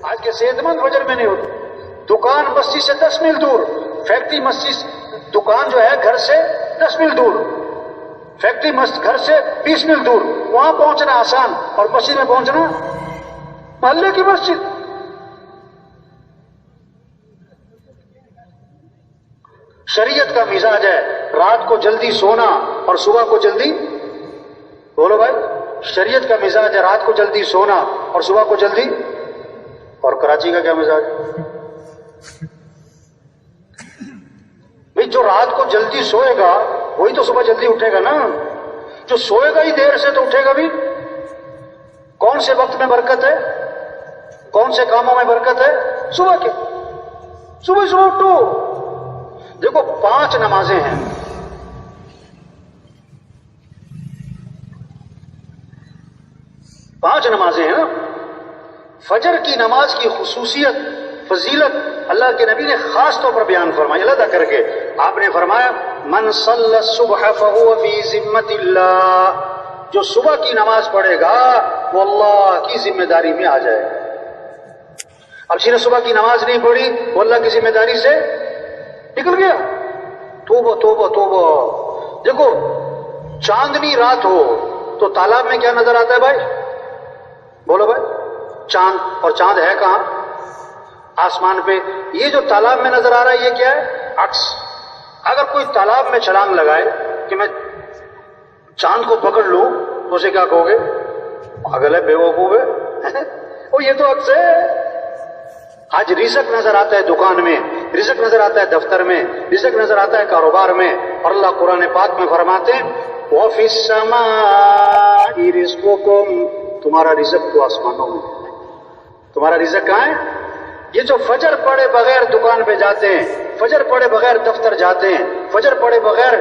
آج کے صحت مند فجر میں نہیں ہوتے. دکان مسجد سے 10 میل دور، فیکٹری مسجد، دکان جو ہے گھر سے 10 میل دور، فیکٹری گھر سے 20 میل دور، وہاں پہنچنا آسان اور مسجد میں پہنچنا محلے کی مسجد. شریعت کا مزاج ہے رات کو جلدی سونا اور صبح کو جلدی، بولو بھائی، شریعت کا مزاج ہے رات کو جلدی سونا اور صبح کو جلدی. اور کراچی کا کیا مزاج؟ بھئی جو رات کو جلدی سوئے گا وہی تو صبح جلدی اٹھے گا نا. جو سوئے گا ہی دیر سے تو اٹھے گا بھی. کون سے وقت میں برکت ہے، کون سے کاموں میں برکت ہے؟ صبح کے. صبح اٹھو. دیکھو 5 نمازیں ہیں. پانچ نمازیں ہیں نا. فجر کی نماز کی خصوصیت، فضیلت اللہ کے نبی نے خاص طور پر بیان فرمائی علیحدہ کر کے. آپ نے فرمایا من صلی الصبح فهو فی ذمۃ اللہ، جو صبح کی نماز پڑھے گا وہ اللہ کی ذمہ داری میں آ جائے گا. اب جس نے صبح کی نماز نہیں پڑھی وہ اللہ کی ذمہ داری سے نکل گیا. توبہ توبہ توبہ. دیکھو چاندنی رات ہو تو تالاب میں کیا نظر آتا ہے بھائی؟ بولو بھائی. چاند. اور چاند ہے کہاں؟ آسمان پہ. یہ جو تالاب میں نظر آ رہا ہے یہ کیا ہے؟ عکس. اگر کوئی تالاب میں چھلانگ لگائے کہ میں چاند کو پکڑ لوں تو اسے کیا کہو گے؟ پاگل ہے، بیوقوف ہے. وہ یہ تو عکس ہے. آج رزق نظر آتا ہے دکان میں، رزق نظر آتا ہے دفتر میں، رزق نظر آتا ہے کاروبار میں. اور اللہ قرآن پاک میں فرماتے ہیں وَفِي السَّمَاءِ رِزْقُكُمْ، تمہارا رزق تو آسمانوں میں. تمہارا رزق کہاں ہے؟ یہ جو فجر پڑے بغیر دکان پہ جاتے ہیں، فجر پڑے بغیر دفتر جاتے ہیں، فجر پڑے بغیر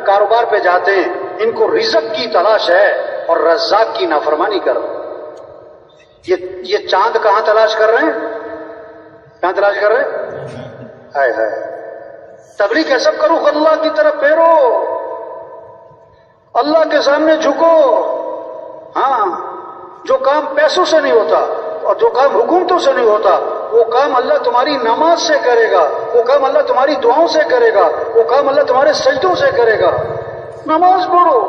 کاروبار پہ جاتے ہیں، ان کو رزق کی تلاش ہے اور رزاق کی نافرمانی کر رہے ہیں. یہ چاند کہاں تلاش کر رہے ہیں؟ کہاں تلاش کر رہے ہیں؟ ہائے ہائے. تبلیغ کیسا کرو؟ اللہ کی طرف پھیرو، اللہ کے سامنے جھکو. ہاں، جو کام پیسوں سے نہیں ہوتا اور جو کام حکومتوں سے نہیں ہوتا وہ کام اللہ تمہاری نماز سے کرے گا، وہ کام اللہ تمہاری دعاؤں سے کرے گا، وہ کام اللہ تمہارے سجدوں سے کرے گا. نماز پڑھو.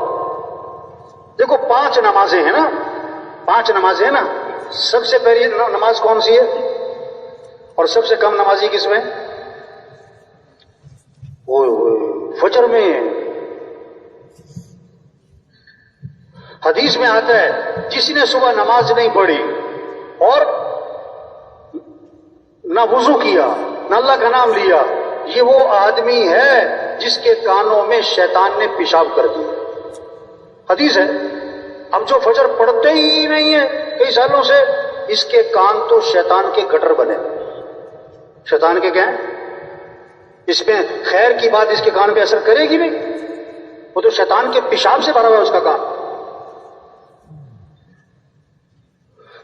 دیکھو 5 نمازیں ہیں نا، 5 نمازیں ہیں نا. سب سے پہلی نماز کون سی ہے اور سب سے کم نمازی کس میں؟ فجر میں. حدیث میں آتا ہے جس نے صبح نماز نہیں پڑھی اور نہ وضو کیا نہ اللہ کا نام لیا، یہ وہ آدمی ہے جس کے کانوں میں شیطان نے پیشاب کر دیا. حدیث ہے. اب جو فجر پڑھتے ہی نہیں ہے کئی سالوں سے، اس کے کان تو شیطان کے گٹر بنے. شیطان کے کیا ہیں؟ اس میں خیر کی بات اس کے کان پہ اثر کرے گی نہیں. وہ تو شیطان کے پیشاب سے بھرا ہوا ہے اس کا کان.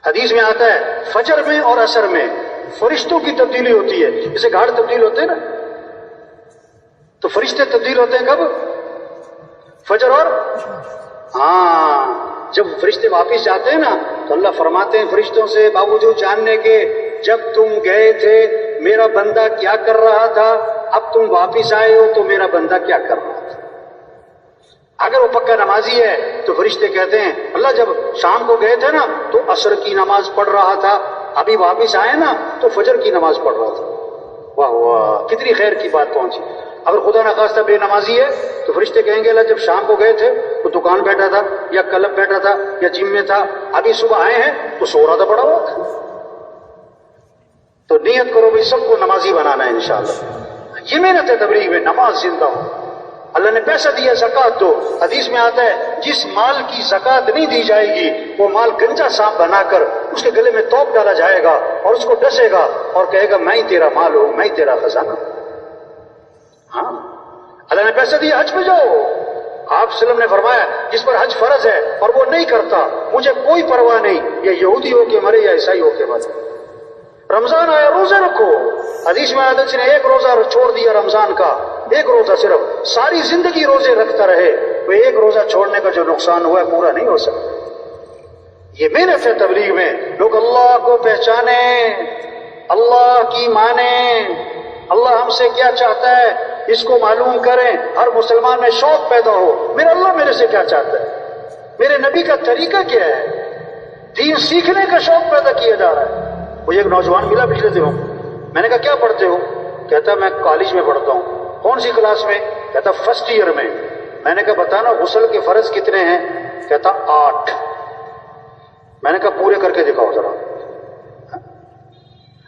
حدیث میں آتا ہے فجر میں اور عصر میں فرشتوں کی تبدیلی ہوتی ہے. جیسے گھاڑ تبدیل ہوتے ہیں نا، تو فرشتے تبدیل ہوتے ہیں کب؟ فجر اور جب فرشتے واپس جاتے ہیں نا تو اللہ فرماتے ہیں فرشتوں سے باوجود جاننے کے جب تم گئے تھے میرا بندہ کیا کر رہا تھا، اب تم واپس آئے ہو تو میرا بندہ کیا کر رہا تھا. اگر وہ پکا نمازی ہے تو فرشتے کہتے ہیں اللہ جب شام کو گئے تھے نا تو عصر کی نماز پڑھ رہا تھا، ابھی واپس آئے نا تو فجر کی نماز پڑھ رہا تھا. واہ واہ، کتنی خیر کی بات پہنچی. اگر خدا نخواستہ بے نمازی ہے تو فرشتے کہیں گے اللہ جب شام کو گئے تھے تو دکان بیٹھا تھا یا کلب بیٹھا تھا یا جم میں تھا، ابھی صبح آئے ہیں تو سو رہا تھا پڑا ہوا تھا. تو نیت کرو بھائی سب کو نمازی بنانا ہے انشاءاللہ. یہ محنت ہے تبلیغ میں، نماز زندہ ہو. اللہ نے پیسہ دیا زکات دو. حدیث میں آتا ہے جس مال کی زکات نہیں دی جائے گی وہ مال گنجا سانپ بنا کر اس کے گلے میں توپ ڈالا جائے گا اور اس کو ڈسے گا اور کہے گا میں ہی تیرا مال ہوں، میں ہی تیرا خزانہ. ہاں، اللہ نے پیسہ دیا حج پہ جاؤ. آپ صلی اللہ علیہ وسلم نے فرمایا جس پر حج فرض ہے اور وہ نہیں کرتا مجھے کوئی پرواہ نہیں، یا یہودی ہو کے مرے یا عیسائی ہو کے مرے. رمضان آیا روزے رکھو. حدیث میں آیا جس نے ایک روزہ چھوڑ دیا رمضان کا، ایک روزہ صرف، ساری زندگی روزے رکھتا رہے، وہ ایک روزہ چھوڑنے کا جو نقصان ہوا ہے پورا نہیں ہو سکتا. یہ محنت ہے تبلیغ میں، لوگ اللہ کو پہچانے، اللہ کی مانیں، اللہ ہم سے کیا چاہتا ہے اس کو معلوم کریں، ہر مسلمان میں شوق پیدا ہو، میرا اللہ میرے سے کیا چاہتا ہے، میرے نبی کا طریقہ کیا ہے، دین سیکھنے کا شوق پیدا کیا جا رہا ہے۔ مجھے ایک نوجوان ملا پچھلے دنوں، میں نے کہا کیا پڑھتے ہو؟ کہتا میں کالج میں پڑھتا ہوں۔ کون سی کلاس میں؟ کہتا فرسٹ ایئر میں۔ میں نے کہا بتانا غسل کے فرض کتنے ہیں؟ کہتا 8۔ میں نے کہا پورے کر کے دکھاؤ ذرا۔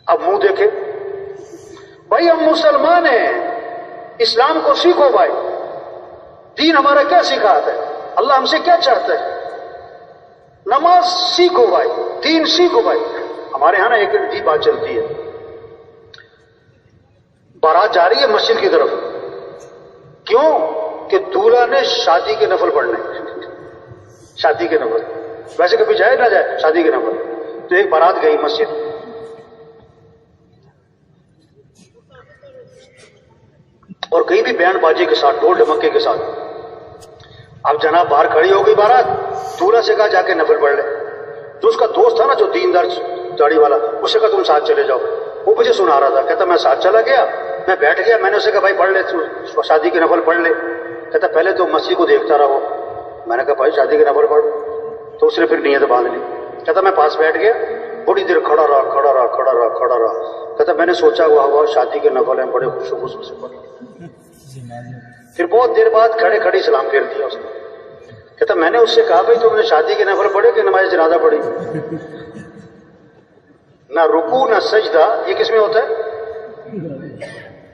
اب منہ دیکھے، بھائی ہم مسلمان ہیں، اسلام کو سیکھو بھائی، دین ہمارا کیا سکھاتا ہے، اللہ ہم سے کیا چاہتا ہے، نماز سیکھو بھائی، دین سیکھو بھائی۔ ہمارے ہاں نا ایک عجیب بات چلتی ہے، بارات جا رہی ہے مسجد کی طرف، کیوں کہ دولہا نے شادی کے نفل پڑھنے، شادی کے نفل، ویسے کبھی جائے نہ جائے شادی کے نفل، تو ایک بارات گئی مسجد، اور کہیں بھی بینڈ باجے کے ساتھ، ڈھول ڈھمکے کے ساتھ۔ اب جناب باہر کھڑی ہو گئی بارات، دولہا سے کہا جا کے نفل پڑھ لے۔ جو اس کا دوست تھا نا جو دیندار داڑھی والا، اس سے کہا تم ساتھ چلے جاؤ، وہ مجھے سنا رہا تھا، کہتا میں ساتھ چلا گیا، میں بیٹھ گیا، میں نے اسے کہا بھائی پڑھ لے شادی کے نفل پڑھ لے، کہتا پہلے تو مسجد کو دیکھتا رہا وہ، میں نے کہا بھائی شادی کے نفل پڑھ، تو اس نے پھر نیت باندھ لی، کہتا میں پاس بیٹھ گیا، بڑی دیر کھڑا رہا، کہتا میں نے سوچا ہوا شادی کے نفل ہیں، بڑے خوش خوشی سے پڑھ، پھر بہت دیر بعد کھڑے کھڑے سلام پھیر دیا اس نے، کہتا میں نے اس سے کہا بھائی تم نے شادی کے نفل پڑھے کہ نماز جنازہ پڑھی؟ نہ رکوع نہ سجدہ، یہ کس میں ہوتا ہے؟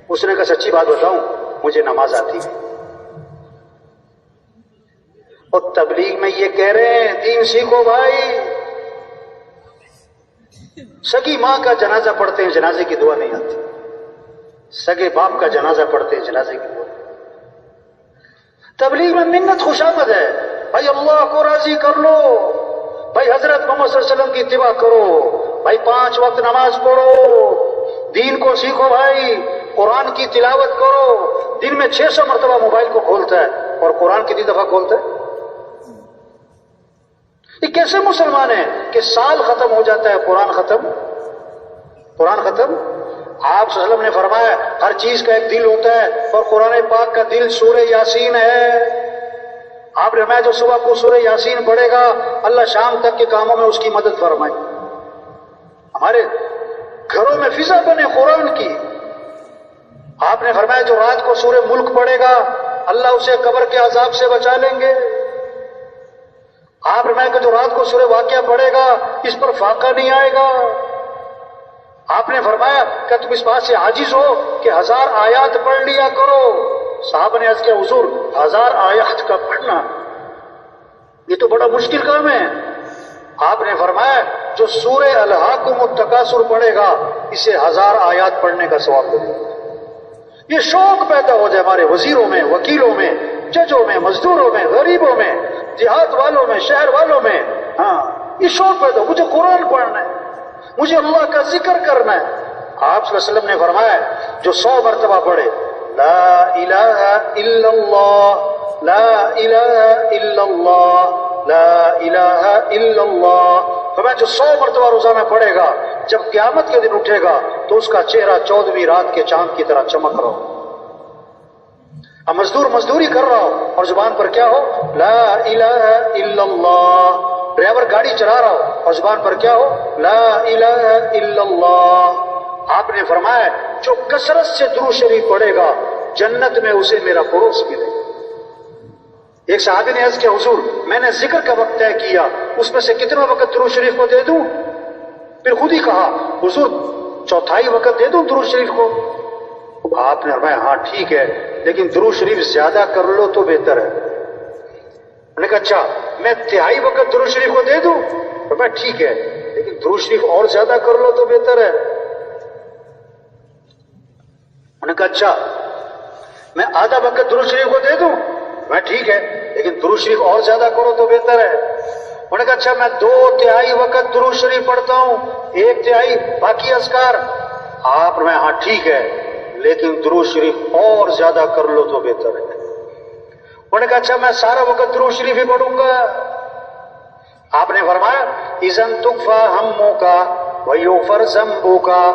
اس نے کہا سچی بات بتاؤں مجھے نماز آتی ہے۔ اور تبلیغ میں یہ کہہ رہے ہیں دین سیکھو بھائی، سگی ماں کا جنازہ پڑھتے ہیں جنازے کی دعا نہیں آتی، سگے باپ کا جنازہ پڑھتے ہیں جنازے کی دعا۔ تبلیغ میں منت خوشامد ہے، بھائی اللہ کو راضی کر لو، بھائی حضرت محمد صلی اللہ علیہ وسلم کی اتباع کرو، بھائی 5 وقت نماز پڑھو، دین کو سیکھو بھائی، قرآن کی تلاوت کرو۔ دن میں 600 مرتبہ موبائل کو کھولتا ہے اور قرآن کتنی دفعہ کھولتا ہے؟ یہ کیسے مسلمان ہیں کہ سال ختم ہو جاتا ہے قرآن ختم؟ آپ صلی اللہ علیہ وسلم نے فرمایا ہر چیز کا ایک دل ہوتا ہے، اور قرآن پاک کا دل سورہ یاسین ہے۔ آپ نے فرمایا جو صبح کو سورہ یاسین پڑھے گا اللہ شام تک کے کاموں میں اس کی مدد فرمائے۔ ہمارے گھروں میں فضا بنے قرآن کی۔ آپ نے فرمایا جو رات کو سورہ ملک پڑھے گا اللہ اسے قبر کے عذاب سے بچا لیں گے۔ آپ نے فرمایا کہ جو رات کو سورہ واقعہ پڑھے گا اس پر فاقہ نہیں آئے گا۔ آپ نے فرمایا کہ تم اس بات سے عاجز ہو کہ 1000 آیات پڑھ لیا کرو۔ صحابہ نے عرض کیا حضور 1000 آیات کا پڑھنا یہ تو بڑا مشکل کام ہے۔ آپ نے فرمایا جو سورہ الہاکم التکاثر پڑھے گا اسے 1000 آیات پڑھنے کا ثواب ملے گا۔ یہ شوق پیدا ہو جائے ہمارے وزیروں میں، وکیلوں میں، ججوں میں، مزدوروں میں، غریبوں میں، دیہات والوں میں، شہر والوں میں، ہاں یہ شوق پیدا ہو، مجھے قرآن پڑھنا ہے، مجھے اللہ کا ذکر کرنا ہے۔ آپ صلی اللہ علیہ وسلم نے فرمایا جو 100 مرتبہ پڑھے لا الہ الا اللہ، لا الہ الا اللہ، لا الہ الا اللہ، فرمایا جو 100 مرتبہ روزانہ پڑھے گا جب قیامت کے دن اٹھے گا تو اس کا چہرہ 14ویں رات کے چاند کی طرح چمک رہا ہو۔ اب مزدور مزدوری کر رہا ہو اور زبان پر کیا ہو لا الہ الا اللہ، ڈرائیور گاڑی چلا رہا ہو اور زبان پر کیا ہو لا الہ الا اللہ۔ آپ نے فرمایا جو کثرت سے درود شریف پڑھے گا جنت میں اسے میرا پڑوس ملے گا۔ ایک صحابی نے عرض کیا حضور میں نے ذکر کا وقت طے کیا اس میں سے کتنا وقت درود شریف کو دے دوں؟ پھر خود ہی کہا حضور 1/4 وقت دے دوں درود شریف کو؟ آپ نے فرمایا ہاں ٹھیک ہے لیکن درود شریف زیادہ کر لو تو بہتر ہے۔ میں نے کہا اچھا میں 1/3 وقت درود شریف کو دے دوں؟ فرمایا ٹھیک ہے لیکن درود شریف اور زیادہ کر لو تو بہتر ہے۔ میں نے کہا اچھا میں آدھا وقت درود شریف کو دے دوں؟ میں ٹھیک ہے لیکن درود شریف اور زیادہ کرو تو بہتر ہے۔ میں نے کہا اچھا میں 2/3 وقت درود شریف پڑھتا ہوں، 1/3 باقی اذکار۔ آپ نے ہاں ٹھیک ہے لیکن درود شریف اور زیادہ کر لو تو بہتر ہے۔ میں نے کہا اچھا میں سارا وقت درود شریف ہی پڑھوں گا۔ آپ نے فرمایا اذن تکفا ہموں کا ویغفر ذنبوں کا،